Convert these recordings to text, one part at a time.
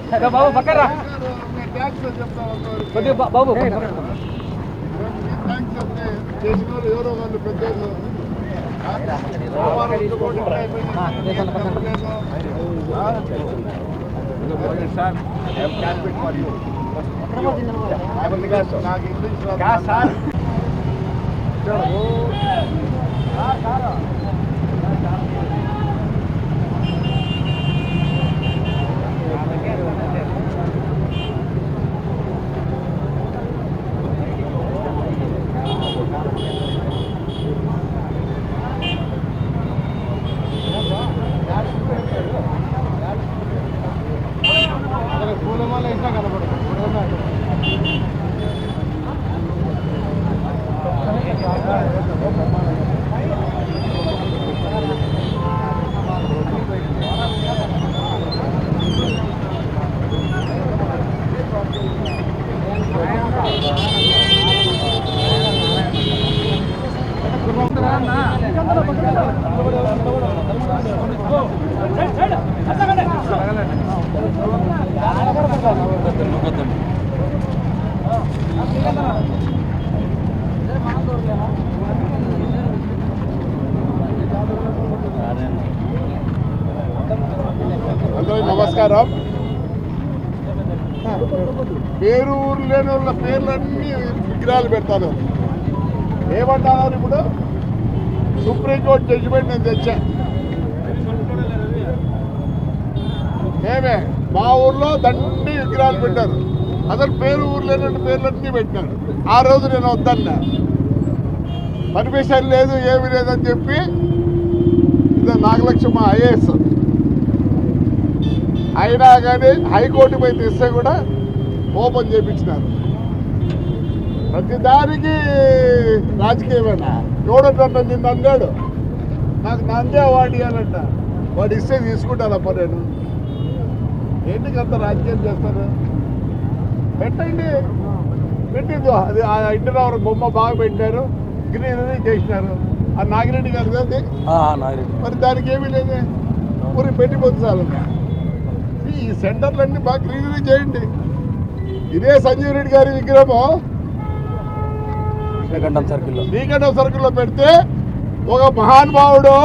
బాబు పక్కరా బాబు చేసిన వాళ్ళు ఎవరో వాళ్ళు పెద్దలు నాకు ఇంగ్లీష్ పూలమాల ఇంకా కనపడదు. అందరికీ నమస్కారం. పేరు ఊరు లేని వాళ్ళ పేర్లన్నీ విగ్రహాలు పెడతాను. ఏమంటున్నారు ఇప్పుడు? సుప్రీంకోర్టు జడ్జిమెంట్ నేను తెచ్చా. ఏమే మా ఊర్లో దండి విగ్రహాలు పెట్టారు. అసలు పేరు ఊరు లేనట్టు పేర్లన్నీ పెట్టినారు. ఆ రోజు నేను వద్దన్నా, పర్మిషన్ లేదు ఏమీ లేదని చెప్పి ఇది నాగలక్ష్మ ఐఏఎస్ అయినా కానీ హైకోర్టు పోయి తెస్తే కూడా ఓపెన్ చేయించినారు. ప్రతిదానికి రాజకీయమేనా? చూడటంట నిన్ను అన్నాడు, నాకు నందే అవార్డు ఇవ్వాలంట. వాడు ఇస్తే తీసుకుంటానప్ప నేను. ఏంటికి అంత రాజకీయం చేస్తారు? పెట్టండి, పెట్టిందో అది ఆ ఇంటి రావు బొమ్మ బాగా పెట్టారు, గ్రీనరీ చేసినారు. ఆ నాగిరెడ్డి గారు కదా మరి, దానికి ఏమీ లేదు. ఊరికి పెట్టిపోతుంది చాలు. ఈ సెంటర్లన్నీ బాగా గ్రీనరీ చేయండి. ఇదే సంజీవ్ రెడ్డి గారి విగ్రహము శ్రీకంఠం సర్కిల్లో పెడితే ఒక మహానుభావుడు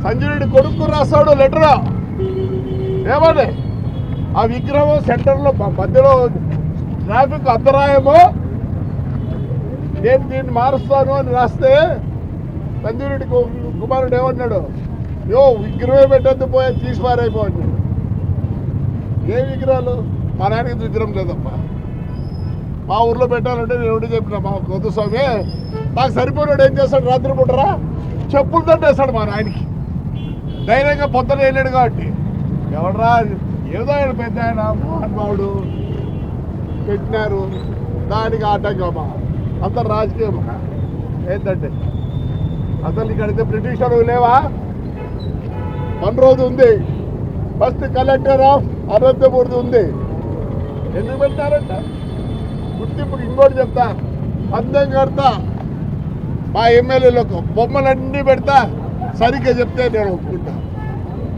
సంజీవ్ రెడ్డి కొడుకు రాస్తాడు లెటర్ ఏమని, ఆ విగ్రహం సెంటర్లో మధ్యలో ట్రాఫిక్ అంతరాయము, నేను దీన్ని మారుస్తాను అని రాస్తే సంజీవ్ రెడ్డి కుమారుడు ఏమన్నాడు, విగ్రహం పెట్టద్దు పోయే తీసి పారైపోయింది. ఏ విగ్రహాలు? మా నాయనకి విగ్రహం లేదమ్మా. మా ఊర్లో పెట్టాలంటే నేను ఎవరు చెప్పిన మా కొద్దుస్వామి నాకు సరిపోయినాడు ఏం చేస్తాడు, రాత్రి పుట్టరా చెప్పులు తట్టేస్తాడు మా నాయనకి. ధైర్యంగా పొద్దున వెళ్ళాడు కాబట్టి ఎవడరా ఏదో ఆయన పెద్ద ఆయన మహానుభావుడు పెట్టినారు, దానికి ఆటంకమా? అంత రాజకీయమా ఏంటంటే? అసలు ఇక్కడైతే బ్రిటిష్ వాళ్ళు లేవా? మన రోజు ఉంది, ఫస్ట్ కలెక్టర్ ఆఫ్ అనంతపూర్ ఉంది. ఎందుకు పెట్టారంట? గుర్తింపుకి ఇంకోటి చెప్తా, అందం కడతా, మా ఎమ్మెల్యేలకు బొమ్మలన్నీ పెడతా, సరిగ్గా చెప్తే నేను ఒప్పుకుంటా.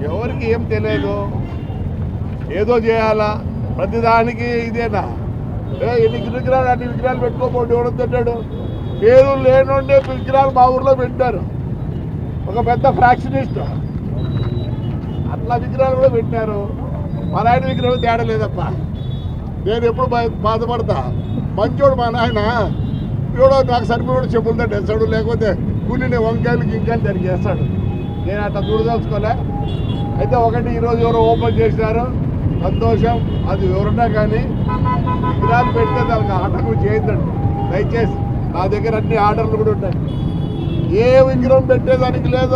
ఎవరికి ఏం తెలియదు, ఏదో చేయాలా ప్రతిదానికి ఇదేనా? ఎన్ని విగ్రహాలు అన్ని విగ్రహాలు పెట్టుకోబోడు ఎవడో తిట్టాడు. పేరు లేనుండే విగ్రహాలు మా ఊర్లో పెట్టారు. ఒక పెద్ద ఫ్రాక్షనిస్ట్ అట్లా విగ్రహాలు కూడా పెట్టినారు. మా నాయన విగ్రహం తేడా లేదప్ప. నేను ఎప్పుడు బాధపడతా. మంచోడు మా నాయన, ఎవడో నాకు సరిపోయాడు చెప్పులతో తెస్తాడు, లేకపోతే కూలిని వంకాయలు గింకాయలు దానికి వేస్తాడు. నేను అట్లా చూడదలుచుకోలే. అయితే ఒకటి ఈరోజు ఎవరో ఓపెన్ చేసినారు, సంతోషం. అది ఎవరున్నా కానీ విగ్రహాలు పెడితే దానికి ఆటంకం చేయొద్దండి దయచేసి. నా దగ్గర అన్ని ఆర్డర్లు కూడా ఉంటాయి. ఏ విగ్రహం పెట్టేదానికి లేదు.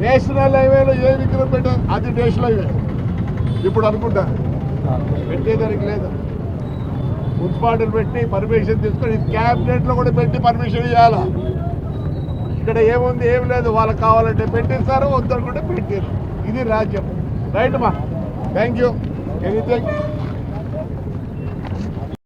నేషనల్ హైవేలో ఏ విగ్రహం పెట్టే అది నేషనల్ హైవే ఇప్పుడు అనుకుంటా, పెట్టేదానికి లేదు. మున్సిపాలిటీలు పెట్టి పర్మిషన్ తీసుకొని క్యాబినెట్లో కూడా పెట్టి పర్మిషన్ ఇవ్వాలా. ఇక్కడ ఏముంది? ఏం లేదు. వాళ్ళకి కావాలంటే పెట్టిస్తారు, వద్దనుకుంటే పెట్టారు. ఇది రాజ్యం. రైట్ మా, థ్యాంక్ యూ. ఎనీథింగ్